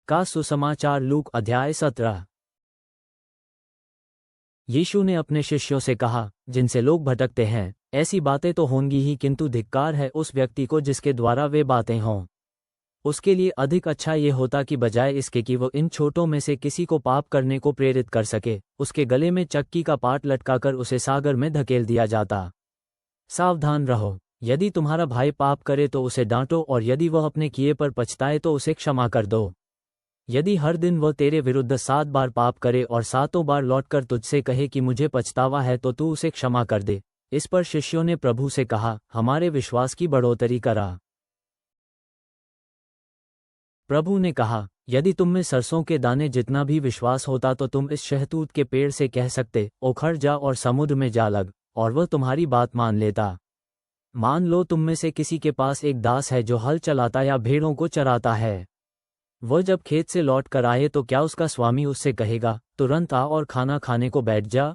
का सुसमाचार। लूक अध्याय 17। यीशु ने अपने शिष्यों से कहा, जिनसे लोग भटकते हैं, ऐसी बातें तो होंगी ही, किंतु धिक्कार है उस व्यक्ति को जिसके द्वारा वे बातें हों। उसके लिए अधिक अच्छा ये होता कि बजाय इसके कि वो इन छोटों में से किसी को पाप करने को प्रेरित कर सके, उसके गले में चक्की का पाट लटकाकर उसे सागर में धकेल दिया जाता। सावधान रहो, यदि तुम्हारा भाई पाप करे तो उसे डांटो, और यदि वह अपने किए पर पछताए तो उसे क्षमा कर दो। यदि हर दिन वह तेरे विरुद्ध 7 बार पाप करे और 7 बार लौटकर तुझसे कहे कि मुझे पछतावा है, तो तू उसे क्षमा कर दे। इस पर शिष्यों ने प्रभु से कहा, हमारे विश्वास की बढ़ोतरी करा। प्रभु ने कहा, यदि तुम में सरसों के दाने जितना भी विश्वास होता तो तुम इस शहतूत के पेड़ से कह सकते, उखड़ जा और समुद्र में जा लग, और वह तुम्हारी बात मान लेता। मान लो तुम में से किसी के पास एक दास है जो हल चलाता या भेड़ों को चराता है। वह जब खेत से लौट कर आए तो क्या उसका स्वामी उससे कहेगा, तुरंत आ और खाना खाने को बैठ जा?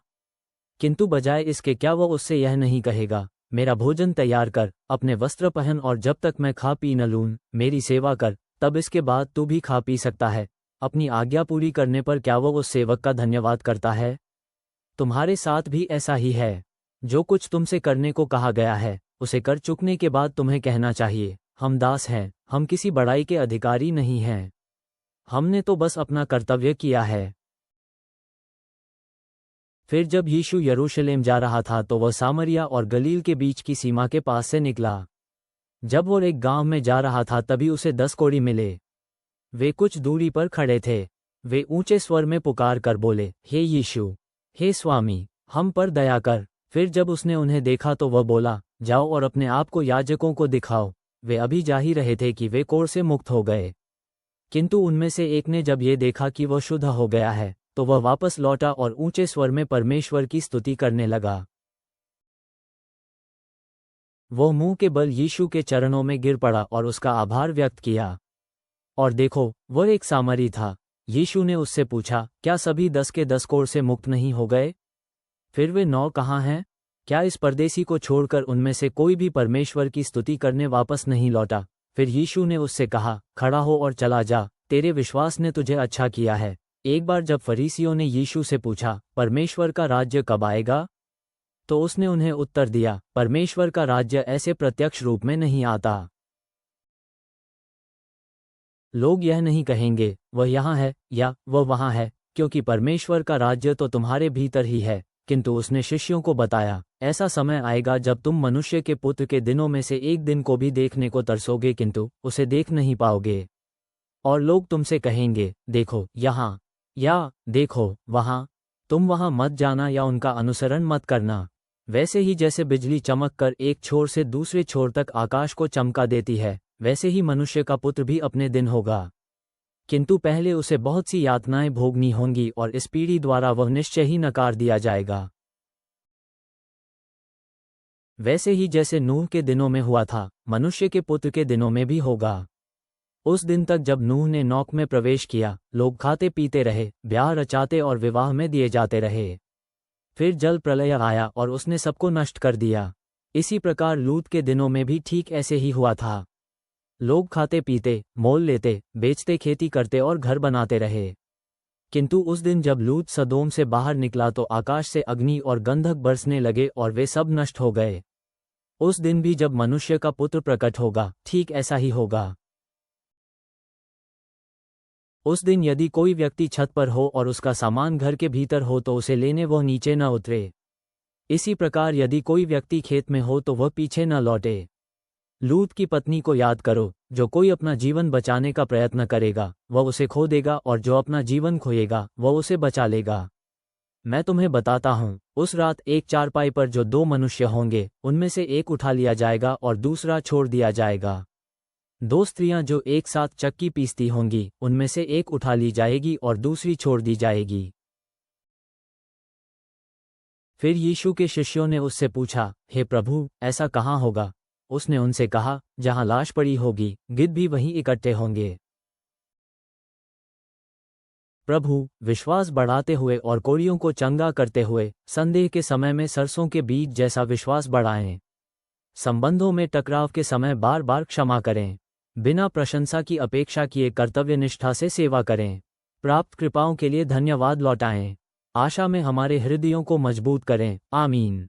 किंतु बजाय इसके क्या वह उससे यह नहीं कहेगा, मेरा भोजन तैयार कर, अपने वस्त्र पहन, और जब तक मैं खा पी न लूँ मेरी सेवा कर, तब इसके बाद तू भी खा पी सकता है। अपनी आज्ञा पूरी करने पर क्या वह उस सेवक का धन्यवाद करता है? तुम्हारे साथ भी ऐसा ही है। जो कुछ तुमसे करने को कहा गया है, उसे कर चुकने के बाद तुम्हें कहना चाहिए, हम दास हैं, हम किसी बड़ाई के अधिकारी नहीं हैं। हमने तो बस अपना कर्तव्य किया है। फिर जब यीशु यरूशलेम जा रहा था तो वह सामरिया और गलील के बीच की सीमा के पास से निकला। जब वो एक गांव में जा रहा था तभी उसे 10 कोढ़ी मिले। वे कुछ दूरी पर खड़े थे। वे ऊंचे स्वर में पुकार कर बोले, हे यीशु, हे स्वामी, हम पर दया कर। फिर जब उसने उन्हें देखा तो वह बोला, जाओ और अपने आप को याजकों को दिखाओ। वे अभी जा ही रहे थे कि वे कोढ़ से मुक्त हो गए। किंतु उनमें से एक ने जब ये देखा कि वह शुद्ध हो गया है, तो वह वापस लौटा और ऊंचे स्वर में परमेश्वर की स्तुति करने लगा। वह मुंह के बल यीशु के चरणों में गिर पड़ा और उसका आभार व्यक्त किया। और देखो, वह एक सामरी था। यीशु ने उससे पूछा, क्या सभी 10 के 10 कोढ़ से मुक्त नहीं हो गए? फिर वे 9 कहाँ हैं? क्या इस परदेसी को छोड़कर उनमें से कोई भी परमेश्वर की स्तुति करने वापस नहीं लौटा? फिर यीशु ने उससे कहा, खड़ा हो और चला जा, तेरे विश्वास ने तुझे अच्छा किया है। एक बार जब फरीसियों ने यीशु से पूछा, परमेश्वर का राज्य कब आएगा? तो उसने उन्हें उत्तर दिया, परमेश्वर का राज्य ऐसे प्रत्यक्ष रूप में नहीं आता। लोग यह नहीं कहेंगे, वह यहाँ है या वह वहाँ है, क्योंकि परमेश्वर का राज्य तो तुम्हारे भीतर ही है। किंतु उसने शिष्यों को बताया, ऐसा समय आएगा जब तुम मनुष्य के पुत्र के दिनों में से एक दिन को भी देखने को तरसोगे, किंतु उसे देख नहीं पाओगे। और लोग तुमसे कहेंगे, देखो यहाँ, या देखो वहाँ, तुम वहाँ मत जाना या उनका अनुसरण मत करना। वैसे ही जैसे बिजली चमक कर एक छोर से दूसरे छोर तक आकाश को चमका देती है, वैसे ही मनुष्य का पुत्र भी अपने दिन होगा। किंतु पहले उसे बहुत सी यातनाएं भोगनी होंगी, और इस पीढ़ी द्वारा वह निश्चय ही नकार दिया जाएगा। वैसे ही जैसे नूह के दिनों में हुआ था, मनुष्य के पुत्र के दिनों में भी होगा। उस दिन तक जब नूह ने नौक में प्रवेश किया, लोग खाते पीते रहे, ब्याह रचाते और विवाह में दिए जाते रहे। फिर जल प्रलय आया और उसने सबको नष्ट कर दिया। इसी प्रकार लूत के दिनों में भी ठीक ऐसे ही हुआ था। लोग खाते पीते, मोल लेते, बेचते, खेती करते और घर बनाते रहे। किंतु उस दिन जब लूत सदोम से बाहर निकला तो आकाश से अग्नि और गंधक बरसने लगे और वे सब नष्ट हो गए। उस दिन भी जब मनुष्य का पुत्र प्रकट होगा, ठीक ऐसा ही होगा। उस दिन यदि कोई व्यक्ति छत पर हो और उसका सामान घर के भीतर हो तो उसे लेने वह नीचे न उतरे। इसी प्रकार यदि कोई व्यक्ति खेत में हो तो वह पीछे न लौटे। लूत की पत्नी को याद करो, जो कोई अपना जीवन बचाने का प्रयत्न करेगा वह उसे खो देगा, और जो अपना जीवन खोएगा वह उसे बचा लेगा। मैं तुम्हें बताता हूँ, उस रात एक चारपाई पर जो 2 मनुष्य होंगे, उनमें से एक उठा लिया जाएगा और दूसरा छोड़ दिया जाएगा। 2 स्त्रियां जो एक साथ चक्की पीसती होंगी, उनमें से एक उठा ली जाएगी और दूसरी छोड़ दी जाएगी। फिर यीशु के शिष्यों ने उससे पूछा, हे प्रभु, ऐसा कहाँ होगा? उसने उनसे कहा, जहाँ लाश पड़ी होगी, गिद्ध भी वहीं इकट्ठे होंगे। प्रभु, विश्वास बढ़ाते हुए और कोढ़ियों को चंगा करते हुए, संदेह के समय में सरसों के बीज जैसा विश्वास बढ़ाएं। संबंधों में टकराव के समय बार बार क्षमा करें। बिना प्रशंसा की अपेक्षा किए कर्तव्यनिष्ठा से सेवा करें। प्राप्त कृपाओं के लिए धन्यवाद लौटाएं। आशा में हमारे हृदयों को मजबूत करें। आमीन।